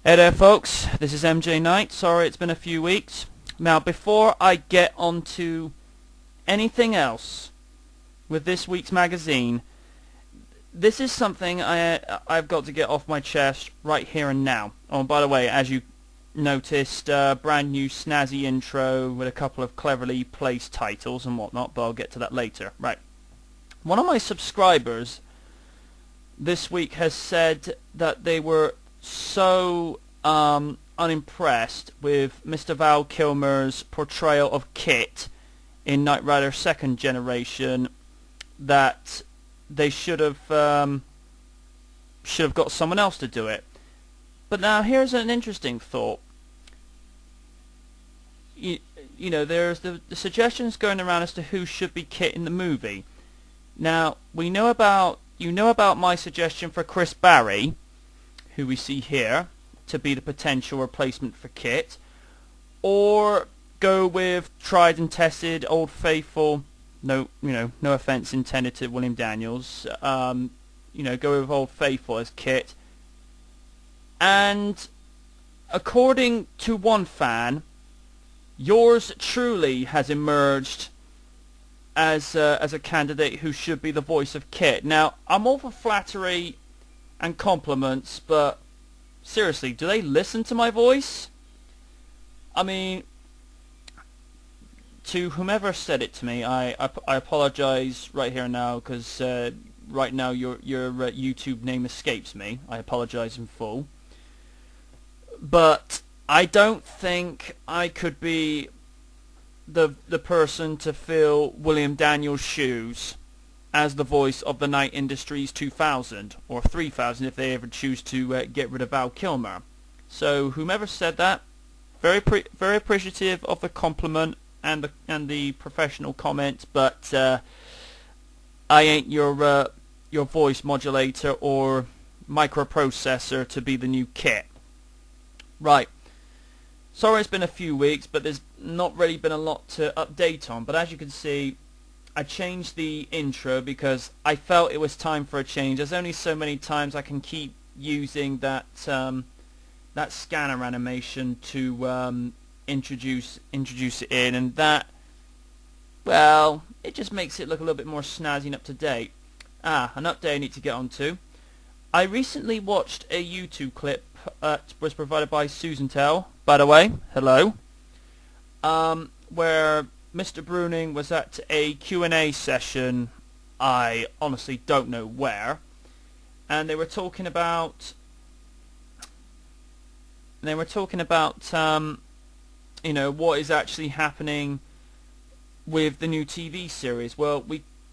Hey there folks, this is MJ Knight. Sorry it's been a few weeks. Now before I get on to anything else with this week's magazine, this is something I've got to get off my chest right here and now. Oh, and by the way, as you noticed, brand new snazzy intro with a couple of cleverly placed titles and whatnot, but I'll get to that later. Right. One of my subscribers this week has said that they were so unimpressed with Mr. Val Kilmer's portrayal of Kit in Knight Rider Second Generation that they should have got someone else to do it. But now here's an interesting thought. You know, there's the suggestions going around as to who should be Kit in the movie. Now you know about my suggestion for Chris Barry, who we see here, to be the potential replacement for Kit, or go with tried and tested, old faithful. No offense intended to William Daniels. Go with old faithful as Kit. And according to one fan, yours truly has emerged as a candidate who should be the voice of Kit. Now, I'm all for flattery and compliments, but seriously, do they listen to my voice? I mean, to whomever said it to me, I apologize right here and now, because right now your YouTube name escapes me. I apologize in full. But I don't think I could be the person to fill William Daniels' shoes as the voice of the Knight Industries 2000 or 3000 if they ever choose to get rid of Val Kilmer. So whomever said that, very appreciative of the compliment and the professional comment, but I ain't your voice modulator or microprocessor to be the new Kit. Right. Sorry it's been a few weeks, but there's not really been a lot to update on. But as you can see, I changed the intro because I felt it was time for a change. There's only so many times I can keep using that scanner animation to introduce it in, and that, well, it just makes it look a little bit more snazzy and up to date. An update I need to get onto. I recently watched a YouTube clip that was provided by Susan Tell, by the way, hello, where Mr. Bruning was at a Q&A session, I honestly don't know where, and they were talking about what is actually happening with the new TV series. Well,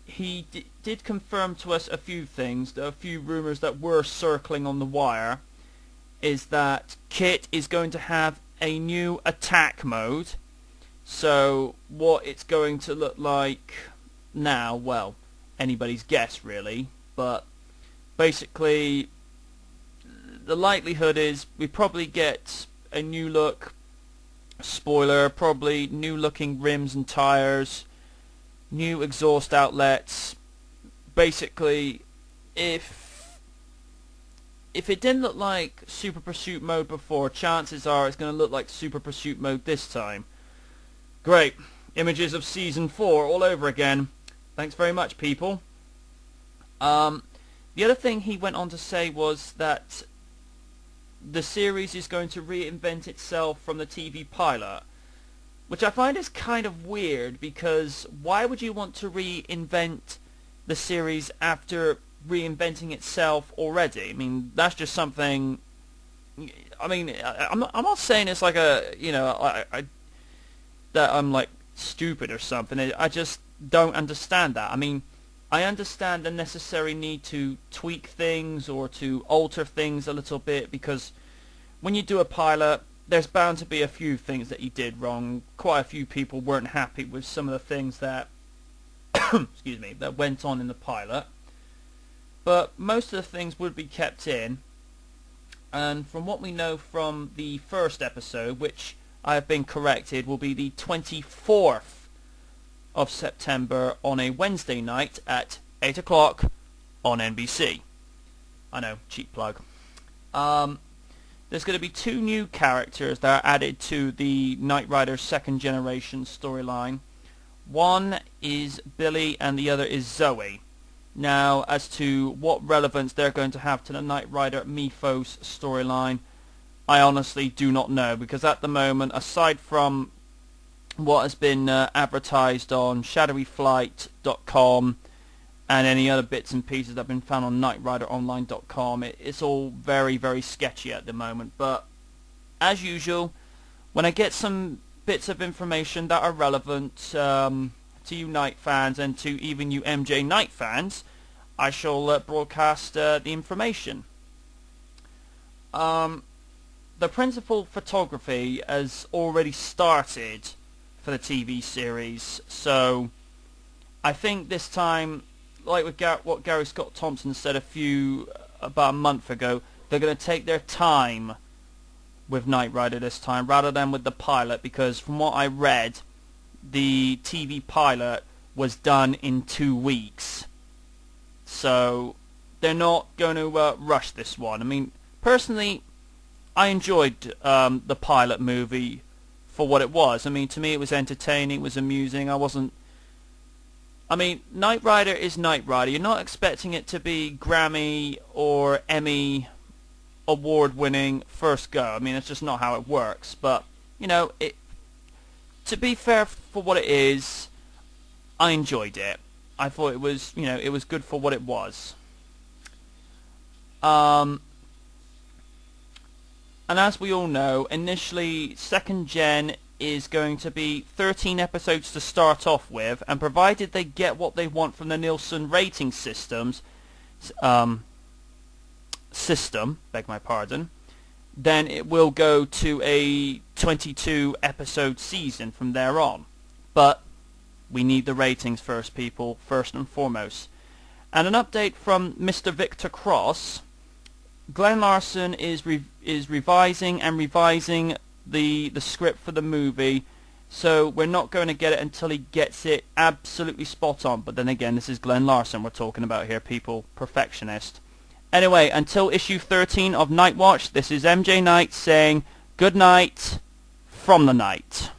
he did confirm to us a few things, a few rumors that were circling on the wire, is that Kit is going to have a new attack mode. So what it's going to look like now, well, anybody's guess really, but basically the likelihood is we probably get a new look, spoiler, probably new looking rims and tires, new exhaust outlets. Basically, if it didn't look like Super Pursuit mode before, chances are it's going to look like Super Pursuit mode this time. Great. Images of Season 4 all over again. Thanks very much, people. The other thing he went on to say was that the series is going to reinvent itself from the TV pilot, which I find is kind of weird, because why would you want to reinvent the series after reinventing itself already? I mean, that's just something. I mean, I'm not saying it's like that I'm like stupid or something. I just don't understand that. I mean, I understand the necessary need to tweak things or to alter things a little bit, because when you do a pilot, there's bound to be a few things that you did wrong. Quite a few people weren't happy with some of the things that excuse me, that went on in the pilot. But most of the things would be kept in. And from what we know from the first episode, which I have been corrected, will be the 24th of September on a Wednesday night at 8 o'clock on NBC. I know, cheap plug. there's going to be 2 new characters that are added to the Knight Rider second generation storyline. One is Billy and the other is Zoe. Now, as to what relevance they're going to have to the Knight Rider Mythos storyline, I honestly do not know, because at the moment, aside from what has been advertised on shadowyflight.com and any other bits and pieces that have been found on KnightRiderOnline.com, it's all very, very sketchy at the moment. But as usual, when I get some bits of information that are relevant to you Knight fans and to even you MJ Knight fans, I shall broadcast the information. The principal photography has already started for the TV series, so I think this time, like with what Gary Scott Thompson said about a month ago, they're going to take their time with Knight Rider this time rather than with the pilot, because from what I read, the TV pilot was done in 2 weeks. So they're not going to rush this one. I mean, personally, I enjoyed the pilot movie for what it was. I mean, to me it was entertaining, it was amusing. Knight Rider is Knight Rider. You're not expecting it to be Grammy or Emmy award-winning first go. I mean, it's just not how it works. But, to be fair for what it is, I enjoyed it. I thought it was, it was good for what it was. And as we all know, initially, second gen is going to be 13 episodes to start off with, and provided they get what they want from the Nielsen rating system, beg my pardon, then it will go to a 22 episode season from there on. But we need the ratings first, people, first and foremost. And an update from Mr. Victor Cross. Glenn Larson is revising the script for the movie, so we're not going to get it until he gets it absolutely spot on. But then again, this is Glenn Larson we're talking about here, people. Perfectionist. Anyway, until issue 13 of Night Watch, this is MJ Knight saying good night from the night.